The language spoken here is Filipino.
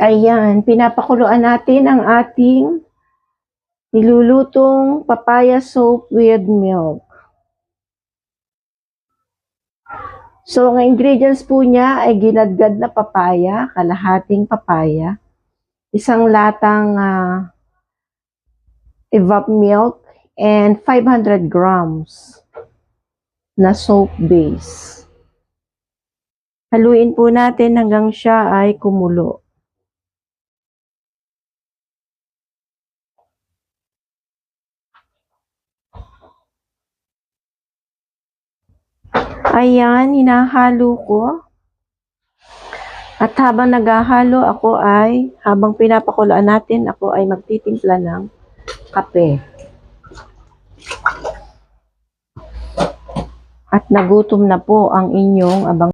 Ayan, pinapakuluan natin ang ating nilulutong papaya soap with milk. So, ang ingredients po niya ay ginadgad na papaya, kalahating papaya, isang latang evap milk, and 500 grams na soap base. Haluin po natin hanggang siya ay kumulo. Ayan, hinahalo ko. At habang naghahalo ako habang pinapakuluan natin, ako ay magtitimpla ng kape. At nagutom na po ang inyong abang